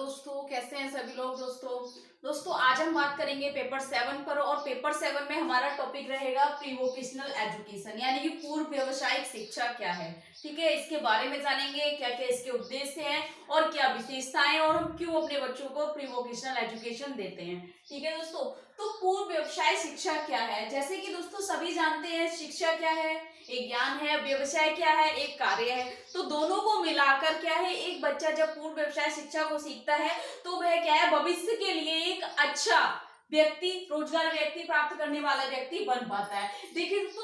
दोस्तों, कैसे हैं सभी लोग। दोस्तों आज हम बात करेंगे पेपर 7 पर। और पेपर 7 में हमारा टॉपिक रहेगा प्री वोकेशनल एजुकेशन, यानी कि पूर्व व्यावसायिक शिक्षा क्या है। ठीक है, इसके बारे में जानेंगे क्या क्या इसके उद्देश्य हैं और क्या विशेषताएं, और हम क्यों अपने बच्चों को प्री वोकेशनल एजुकेशन देते हैं। ठीक है दोस्तों, तो पूर्व व्यवसाय शिक्षा क्या है। जैसे कि दोस्तों सभी जानते हैं, शिक्षा क्या है, एक ज्ञान है, व्यवसाय क्या है, एक कार्य है। तो दोनों को मिलाकर क्या है, एक बच्चा जब पूर्व व्यवसाय शिक्षा को सीखता है तो वह क्या है, भविष्य के लिए एक अच्छा व्यक्ति, रोजगार व्यक्ति प्राप्त करने वाला व्यक्ति बन पाता है। देखिए तो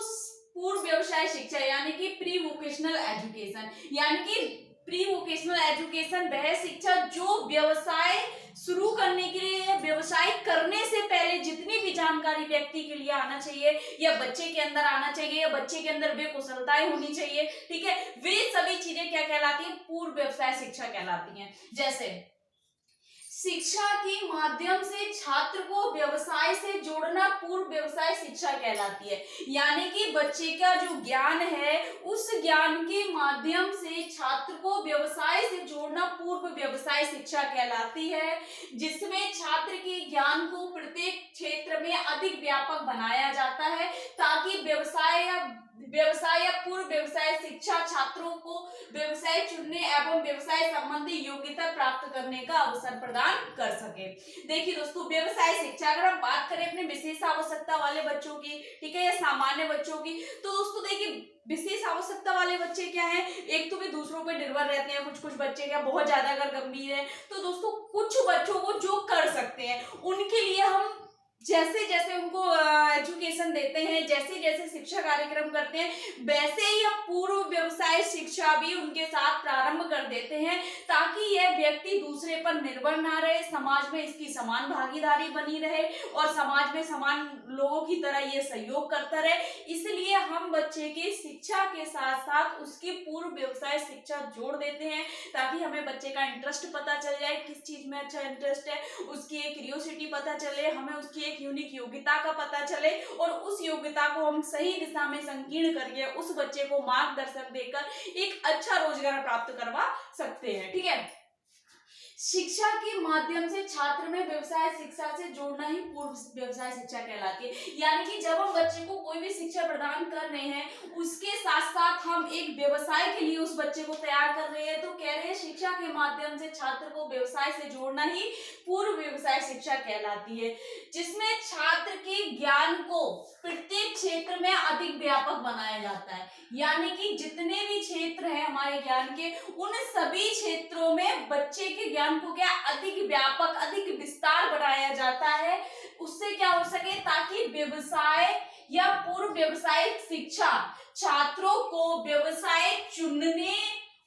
पूर्व व्यवसाय शिक्षा यानी कि प्री वोकेशनल एजुकेशन, यानी कि प्री वोकेशनल एजुकेशन वह शिक्षा जो व्यवसाय शुरू करने के लिए, व्यवसाय करने से पहले जितनी भी जानकारी व्यक्ति के लिए आना चाहिए या बच्चे के अंदर आना चाहिए या बच्चे के अंदर वे कुशलताएं होनी चाहिए, ठीक है, वे सभी चीजें क्या कहलाती हैं, पूर्व व्यवसाय शिक्षा कहलाती हैं। जैसे शिक्षा के माध्यम से छात्र को व्यवसाय से जोड़ना पूर्व व्यवसाय शिक्षा कहलाती है। यानी कि बच्चे का जो ज्ञान है उस ज्ञान के माध्यम से छात्र को व्यवसाय से जोड़ना पूर्व व्यवसाय शिक्षा कहलाती है, जिसमें छात्र के ज्ञान को प्रत्येक क्षेत्र में अधिक व्यापक बनाया जाता है ताकि व्यवसाय या पूर्व व्यवसाय शिक्षा छात्रों को व्यवसाय चुनने एवं व्यवसाय संबंधी योग्यता प्राप्त करने का अवसर प्रदान कर सके। देखिए दोस्तों, व्यवसाय शिक्षा अगर हम बात करें अपने विशेष आवश्यकता वाले बच्चों की, ठीक है, या सामान्य बच्चों की, तो दोस्तों देखिए विशेष आवश्यकता वाले बच्चे क्या है, एक तो वे दूसरों पर निर्भर रहते हैं, कुछ बच्चे क्या बहुत ज्यादा अगर गंभीर है, तो दोस्तों कुछ बच्चों को जो कर सकते हैं उनके लिए हम जैसे जैसे उनको एजुकेशन देते हैं, जैसे जैसे शिक्षा कार्यक्रम करते हैं, वैसे ही हम पूर्व व्यवसाय शिक्षा भी उनके साथ प्रारंभ कर देते हैं ताकि यह व्यक्ति दूसरे पर निर्भर ना रहे, समाज में इसकी समान भागीदारी बनी रहे और समाज में समान लोगों की तरह ये सहयोग करता रहे। इसलिए हम बच्चे की शिक्षा के साथ साथ उसकी पूर्व व्यवसाय शिक्षा जोड़ देते हैं ताकि हमें बच्चे का इंटरेस्ट पता चल जाए, किस चीज में अच्छा इंटरेस्ट है, उसकी एक क्यूरियोसिटी पता चले, हमें उसकी यूनिक योग्यता का पता चले और उस योग्यता को हम सही दिशा में संकीर्ण करके उस बच्चे को मार्गदर्शन देकर एक अच्छा रोजगार प्राप्त करवा सकते हैं। ठीक है, शिक्षा के माध्यम से छात्र में व्यवसाय शिक्षा से जोड़ना ही पूर्व व्यवसाय शिक्षा कहलाती है। यानी कि जब हम बच्चे को कोई भी शिक्षा प्रदान कर रहे हैं उसके साथ साथ हम एक व्यवसाय के लिए उस बच्चे को तैयार कर रहे हैं, तो कह रहे हैं शिक्षा के माध्यम से छात्र को व्यवसाय से जोड़ना ही पूर्व व्यवसाय शिक्षा कहलाती है, जिसमें छात्र के ज्ञान को प्रत्येक क्षेत्र में अधिक व्यापक बनाया जाता है। यानी कि जितने भी क्षेत्र हैं हमारे ज्ञान के, उन सभी क्षेत्रों में बच्चे के ज्ञान को क्या अधिक व्यापक, अधिक विस्तार बनाया जाता है। उससे क्या हो सके, ताकि व्यवसाय या पूर्व व्यवसायिक शिक्षा छात्रों को व्यवसाय चुनने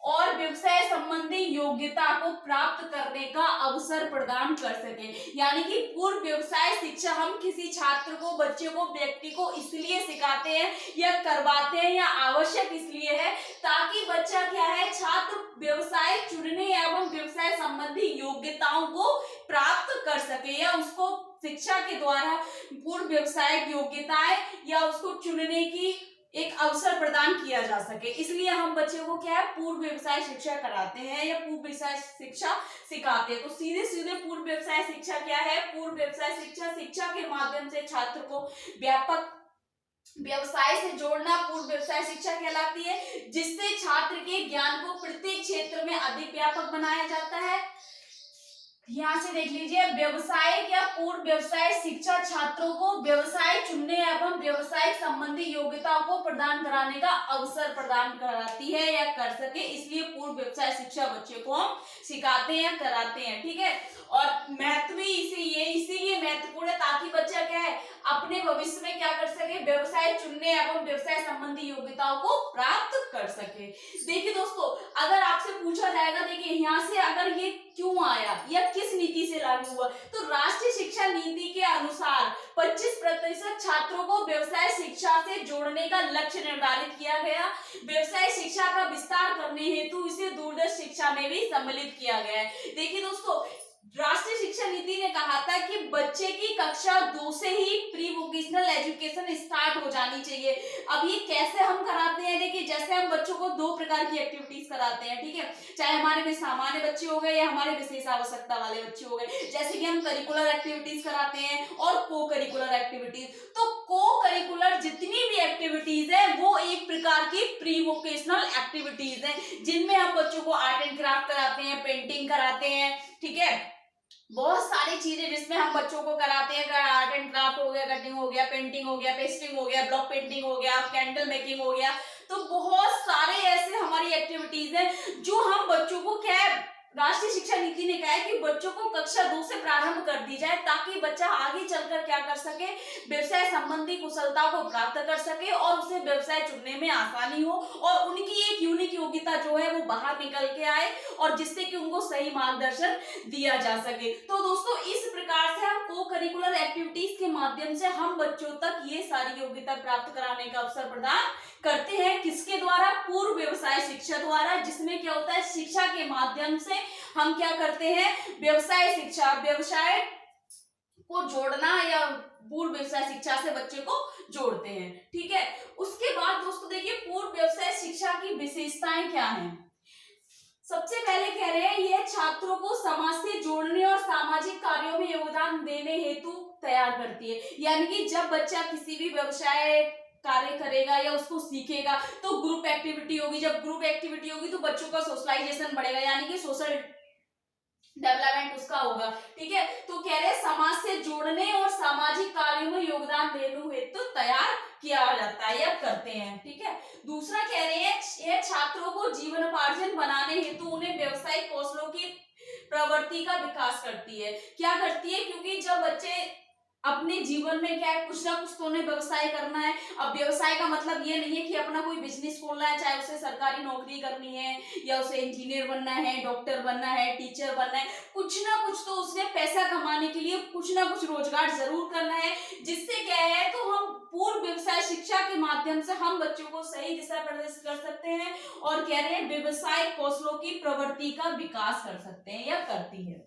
और व्यवसाय संबंधी योग्यता को प्राप्त करने का अवसर प्रदान कर सके। यानी कि पूर्व व्यवसाय शिक्षा हम किसी छात्र को, बच्चे को, व्यक्ति को इसलिए सिखाते हैं या करवाते हैं या आवश्यक इसलिए है ताकि बच्चा क्या है, छात्र व्यवसाय चुनने एवं व्यवसाय संबंधी योग्यताओं को प्राप्त कर सके या उसको शिक्षा के द्वारा पूर्व व्यवसायिक योग्यताएं या उसको चुनने की एक अवसर प्रदान किया जा सके। इसलिए हम बच्चों को क्या है, पूर्व व्यवसाय शिक्षा कराते हैं या पूर्व व्यवसाय शिक्षा सिखाते हैं। तो सीधे सीधे पूर्व व्यवसाय शिक्षा क्या है, पूर्व व्यवसाय शिक्षा के माध्यम से छात्र को व्यापक व्यवसाय से जोड़ना पूर्व व्यवसाय शिक्षा कहलाती है, जिससे छात्र के ज्ञान को प्रत्येक क्षेत्र में अधिक व्यापक बनाया जाता है। यहाँ से देख लीजिए, व्यवसायिक या पूर्व व्यवसाय शिक्षा छात्रों को व्यवसाय चुनने एवं व्यवसाय संबंधी योग्यताओं को प्रदान कराने का अवसर प्रदान कराती है या कर सके, इसलिए पूर्व व्यवसाय शिक्षा बच्चे को हम सिखाते हैं, कराते हैं। ठीक है, और महत्व भी इसीलिए महत्वपूर्ण है ताकि बच्चा क्या है, अपने भविष्य में क्या कर सके, व्यवसाय चुनने एवं व्यवसाय संबंधी योग्यताओं को प्राप्त कर सके। देखिए दोस्तों, अगर आपसे पूछा जाएगा, देखिए यहाँ से अगर ये क्यों आया या किस नीति से लागू हुआ, तो राष्ट्रीय शिक्षा नीति के अनुसार 25% छात्रों को व्यवसाय शिक्षा से जोड़ने का लक्ष्य निर्धारित किया गया। व्यवसाय शिक्षा का विस्तार करने हेतु इसे दूरदर्श शिक्षा में भी सम्मिलित किया गया है। देखिए दोस्तों, राष्ट्रीय शिक्षा नीति ने कहा था कि बच्चे की कक्षा 2 से ही प्री वोकेशनल एजुकेशन स्टार्ट हो जानी चाहिए। अब ये कैसे हम कराते हैं, देखिए जैसे हम बच्चों को 2 प्रकार की एक्टिविटीज कराते हैं, ठीक है, चाहे हमारे में सामान्य बच्चे हो गए या हमारे विशेष आवश्यकता वाले बच्चे हो गए। जैसे कि हम करिकुलर एक्टिविटीज कराते हैं और को करिकुलर एक्टिविटीज। तो को करिकुलर जितनी भी एक्टिविटीज है वो एक प्रकार की प्री वोकेशनल एक्टिविटीज है, जिनमें हम बच्चों को आर्ट एंड क्राफ्ट कराते हैं, पेंटिंग कराते हैं, ठीक है, बहुत सारी चीजें जिसमें हम बच्चों को कराते हैं। आर्ट एंड क्राफ्ट हो गया, कटिंग हो गया, पेंटिंग हो गया, पेस्टिंग हो गया, ब्लॉक पेंटिंग हो गया, कैंडल मेकिंग हो गया। तो बहुत सारे ऐसे हमारी एक्टिविटीज हैं जो हम बच्चों को क्या है, राष्ट्रीय शिक्षा नीति ने कहा है कि बच्चों को कक्षा 2 से प्रारंभ कर दी जाए, ताकि बच्चा आगे चलकर क्या कर सके, व्यवसाय संबंधी कुशलता को प्राप्त कर सके और उसे व्यवसाय चुनने में आसानी हो और उनकी एक यूनिक योग्यता जो है वो बाहर निकल के आए और जिससे कि उनको सही मार्गदर्शन दिया जा सके। तो दोस्तों इस प्रकार से हम को करिकुलर एक्टिविटीज के माध्यम से हम बच्चों तक ये सारी योग्यता प्राप्त कराने का अवसर प्रदान करते हैं। किसके द्वारा? पूर्व व्यवसाय शिक्षा द्वारा, जिसमें क्या होता है, शिक्षा के माध्यम से हम क्या करते हैं, व्यवसाय शिक्षा, व्यवसाय को जोड़ना या पूर्व व्यवसाय शिक्षा से बच्चे को जोड़ते हैं, ठीक है। उसके बाद दोस्तों देखिए पूर्व व्यवसाय शिक्षा की विशेषताएं क्या हैं। सबसे पहले कह रहे हैं यह छात्रों को समाज से जोड़ने और सामाजिक कार्यों में योगदान देने हेतु तैयार करती है। यानी कि जब बच्चा किसी भी व्यवसाय कार्य करेगा या उसको सीखेगा तो ग्रुप एक्टिविटी होगी, जब ग्रुप एक्टिविटी होगी तो बच्चों का सोशलाइजेशन बढ़ेगा, यानी कि सोशल डेवलपमेंट उसका होगा, ठीक है। तो कह रहे हैं समाज से जोड़ने और सामाजिक कार्यों में योगदान देने हेतु तैयार किया जाता है या करते हैं, ठीक है। दूसरा कह रहे हैं यह छात्रों को जीवनोपार्जन बनाने हेतु उन्हें व्यवसायिक कौशलों की प्रवृत्ति का विकास करती है। क्या करती है? क्योंकि जब बच्चे अपने जीवन में क्या है, कुछ ना कुछ तो उन्हें व्यवसाय करना है। अब व्यवसाय का मतलब ये नहीं है कि अपना कोई बिजनेस खोलना है, चाहे उसे सरकारी नौकरी करनी है या उसे इंजीनियर बनना है, डॉक्टर बनना है, टीचर बनना है, कुछ ना कुछ तो उसने पैसा कमाने के लिए कुछ ना कुछ रोजगार जरूर करना है। जिससे क्या है, तो हम पूर्व व्यवसाय शिक्षा के माध्यम से हम बच्चों को सही दिशा प्रदर्शित कर सकते हैं और कह रहे हैं व्यवसाय कौशलों की प्रवृत्ति का विकास कर सकते हैं या करती है।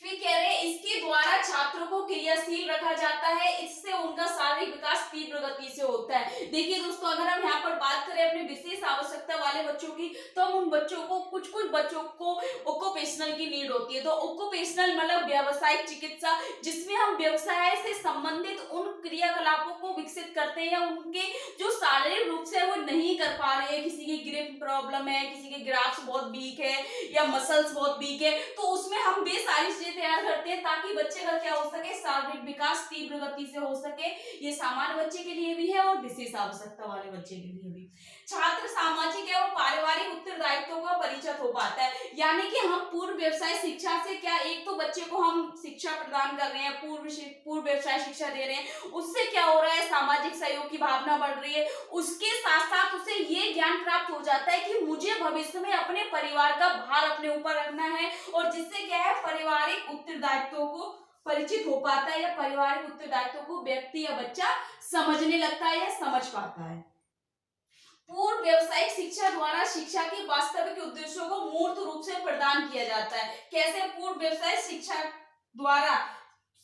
फिर कह रहे हैं इसके द्वारा छात्रों को क्रियाशील रखा जाता है, इससे उनका शारीरिक विकास तीव्र गति से होता है। देखिए दोस्तों, अगर हम यहाँ पर बात करें अपने विशेष आवश्यकता वाले बच्चों की, तो हम उन बच्चों को कुछ बच्चों को ऑक्यूपेशनल की नीड होती है। तो ऑक्यूपेशनल मतलब व्यावसायिक चिकित्सा, जिसमें हम व्यवसाय से संबंधित उन क्रियाकलापों को विकसित करते हैं या उनके जो शारीरिक रूप से वो नहीं कर पा रहे हैं, किसी की ग्रिप प्रॉब्लम है, किसी के ग्राफ्स बहुत वीक है या मसल्स बहुत वीक है, तो उसमें हम वे सारी चीजें तैयार करते हैं ताकि बच्चे का क्या हो सके, शारीरिक विकास तीव्र गति से हो सके। ये सामान्य बच्चे के लिए भी है और विशेष आवश्यकता वाले बच्चे के लिए भी। छात्र सामाजिक एवं पारिवारिक उत्तरदायित्वों का परिचित हो पाता है। यानी कि हम पूर्व व्यवसाय शिक्षा से क्या, एक तो बच्चे को हम शिक्षा प्रदान कर रहे हैं, पूर्व व्यवसाय शिक्षा दे रहे हैं, उससे क्या हो रहा है, सामाजिक सहयोग की भावना बढ़ रही है। उसके साथ साथ उसे ये ज्ञान प्राप्त हो जाता है कि मुझे भविष्य में अपने परिवार का भार अपने ऊपर रखना है, और जिससे क्या है, पारिवारिक उत्तरदायित्वों को परिचित हो पाता है या पारिवारिक उत्तरदायित्वों को व्यक्ति या बच्चा समझने लगता है या समझ पाता है। पूर्व व्यावसायिक शिक्षा द्वारा शिक्षा के वास्तविक उद्देश्यों को मूर्त रूप से प्रदान किया जाता है। कैसे? पूर्व व्यावसायिक शिक्षा द्वारा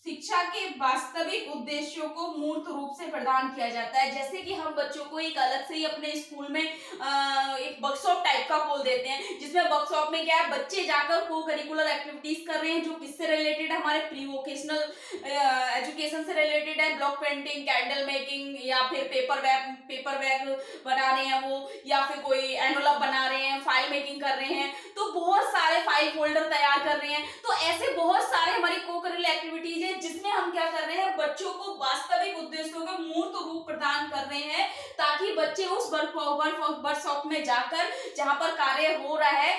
शिक्षा के वास्तविक उद्देश्यों को मूर्त रूप से प्रदान किया जाता है। जैसे कि हम बच्चों को एक अलग से ही अपने स्कूल में एक वर्कशॉप टाइप का खोल देते हैं, जिसमें वर्कशॉप में क्या है, बच्चे जाकर को करिकुलर एक्टिविटीज कर रहे हैं जो किससे रिलेटेड है, हमारे प्री वोकेशनल एजुकेशन से रिलेटेड है। ब्लॉक पेंटिंग, कैंडल मेकिंग या फिर पेपर बैग बना रहे हैं वो, या फिर कोई एनवलप बना रहे हैं, फाइल मेकिंग कर रहे हैं, तो बहुत सारे फाइल फोल्डर तैयार कर रहे हैं। तो ऐसे बहुत सारे हमारी को करिकुलर एक्टिविटीज है जिसमें हम क्या कर रहे हैं, बच्चों को वास्तविक उद्देश्यों के मूर्त रूप प्रदान कर रहे हैं, ताकि बच्चे उस वर्कशॉप में जाकर जहां पर कार्य हो रहा है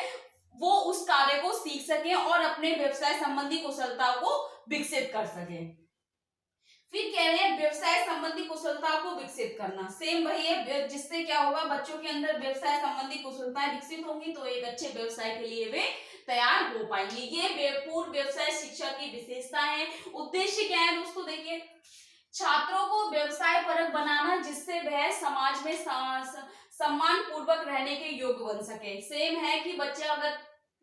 वो उस कार्य को सीख सकें और अपने व्यवसाय संबंधी कुशलता को विकसित कर सकें। फिर कह रहे हैं व्यवसाय संबंधी कुशलता को विकसित करना, सेम वही है, जिससे क्या होगा, बच्चों के अंदर व्यवसाय संबंधी कुशलताएं विकसित होंगी तो एक अच्छे व्यवसाय के लिए वे तैयार हो पाएंगे। ये पूर्व व्यवसाय शिक्षा की विशेषता है। उद्देश्य क्या है दोस्तों? देखिए, छात्रों को व्यवसाय परक बनाना, जिससे वह समाज में सम्मान पूर्वक रहने के योग्य बन सके। सेम है कि बच्चे अगर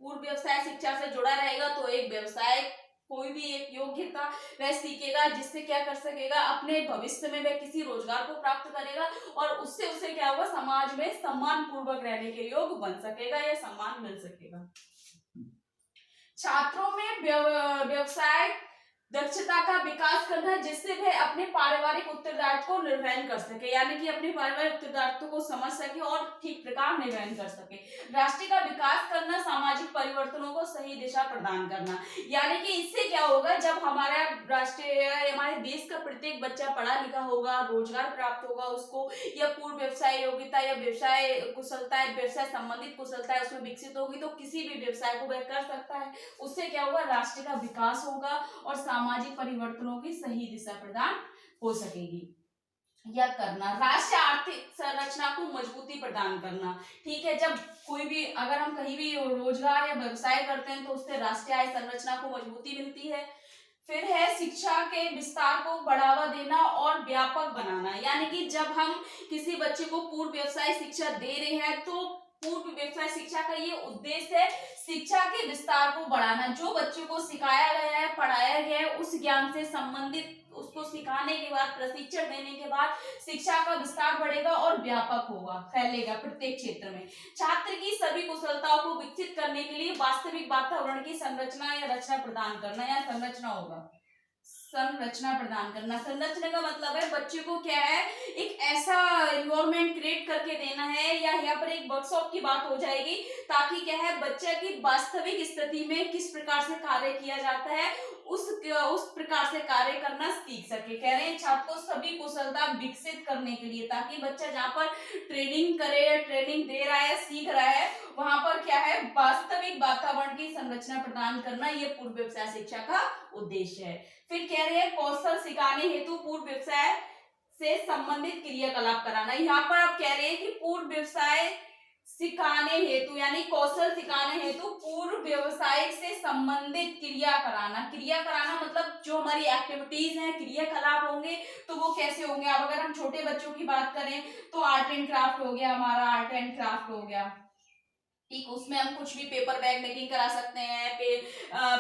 पूर्व व्यवसाय शिक्षा से जुड़ा रहेगा तो एक व्यवसाय कोई भी एक योग्यता वह सीखेगा जिससे क्या कर सकेगा, अपने भविष्य में वह किसी रोजगार को प्राप्त करेगा और उससे उसे क्या होगा, समाज में सम्मान पूर्वक रहने के योग बन सकेगा या सम्मान मिल सकेगा। छात्रों में व्यवसाय दक्षता का विकास करना जिससे वह अपने पारिवारिक उत्तरदायित्व को निर्वहन कर सके, यानी कि अपने पारिवारिक उत्तरदायित्व को समझ सके और ठीक प्रकार निर्वहन कर सके। राष्ट्र का विकास करना, सामाजिक परिवर्तनों को सही दिशा प्रदान करना, यानी कि इससे क्या होगा, जब हमारा हमारे देश का प्रत्येक बच्चा पढ़ा लिखा होगा, रोजगार प्राप्त होगा उसको, या पूर्व व्यवसाय योग्यता या व्यवसाय कुशलता, व्यवसाय संबंधित कुशलता उसमें विकसित होगी तो किसी भी व्यवसाय को वह कर सकता है। उससे क्या होगा, राष्ट्र का विकास होगा और सामाजिक परिवर्तनों की सही दिशा प्रदान हो सकेगी। या करना, राष्ट्रीय आर्थिक संरचना को मजबूती प्रदान करना, ठीक है, जब कोई भी अगर हम कहीं भी रोजगार या व्यवसाय करते हैं तो उससे राष्ट्रीय आय संरचना को मजबूती मिलती है। फिर है शिक्षा के विस्तार को बढ़ावा देना और व्यापक बनाना, यानी कि जब हम किसी बच्चे को पूर्व व्यवसाय शिक्षा दे रहे हैं तो पूर्व व्यवसाय शिक्षा का ये उद्देश्य है शिक्षा के विस्तार को बढ़ाना। जो बच्चों को सिखाया गया है, पढ़ाया गया है, उस ज्ञान से संबंधित उसको सिखाने के बाद, प्रशिक्षण देने के बाद शिक्षा का विस्तार बढ़ेगा और व्यापक होगा, फैलेगा प्रत्येक क्षेत्र में। छात्र की सभी कुशलताओं को विकसित करने के लिए वास्तविक वातावरण की संरचना या रचना प्रदान करना, या संरचना होगा, संरचना प्रदान करना। संरचना का मतलब है बच्चे को क्या है, एक ऐसा एनवायरनमेंट क्रिएट करके देना है, या यहाँ पर एक वर्कशॉप की बात हो जाएगी, ताकि क्या है, बच्चे की वास्तविक स्थिति में किस प्रकार से कार्य किया जाता है उस प्रकार से कार्य करना सीख सके। कह रहे हैं छात्र को सभी कुशलता विकसित करने के लिए, ताकि बच्चा जहाँ पर ट्रेनिंग करे, ट्रेनिंग दे रहा है, सीख रहा है, वहां पर क्या है, वास्तविक वातावरण की संरचना प्रदान करना, ये पूर्व व्यवसाय शिक्षा का उद्देश्य है। फिर कह रहे हैं कौशल सिखाने हेतु पूर्व व्यवसाय से संबंधित क्रियाकलाप कराना। यहाँ पर आप कह रहे हैं कि पूर्व व्यवसाय सिखाने हेतु, यानी कौशल सिखाने हेतु पूर्व व्यवसाय से संबंधित क्रिया कराना मतलब जो हमारी एक्टिविटीज हैं, क्रियाकलाप होंगे तो वो कैसे होंगे। अब अगर हम छोटे बच्चों की बात करें तो आर्ट एंड क्राफ्ट हो गया, हमारा आर्ट एंड क्राफ्ट हो गया, ठीक, उसमें हम कुछ भी पेपर बैग मेकिंग करा सकते हैं,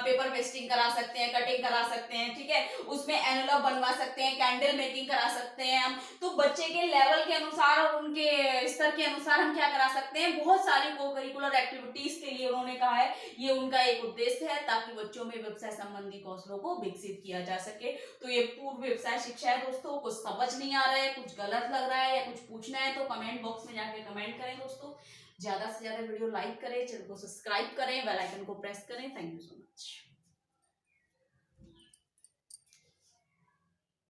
पेपर पेस्टिंग करा सकते हैं, कटिंग करा सकते हैं, ठीक है, उसमें एनवलप बनवा सकते हैं, कैंडल मेकिंग करा सकते हैं हम। तो बच्चे के लेवल के अनुसार और उनके स्तर के अनुसार हम क्या करा सकते हैं, बहुत सारी को करिकुलर एक्टिविटीज के लिए उन्होंने कहा है, ये उनका एक उद्देश्य है, ताकि बच्चों में व्यवसाय संबंधी कौशलों को विकसित किया जा सके। तो ये पूर्व व्यवसाय शिक्षा है दोस्तों। कुछ समझ नहीं आ रहा है, कुछ गलत लग रहा है या कुछ पूछना है तो कमेंट बॉक्स में जाके कमेंट करें दोस्तों। ज्यादा से ज्यादा वीडियो लाइक करें, चैनल को सब्सक्राइब करें, बेल आइकन को प्रेस करें। Thank you so much.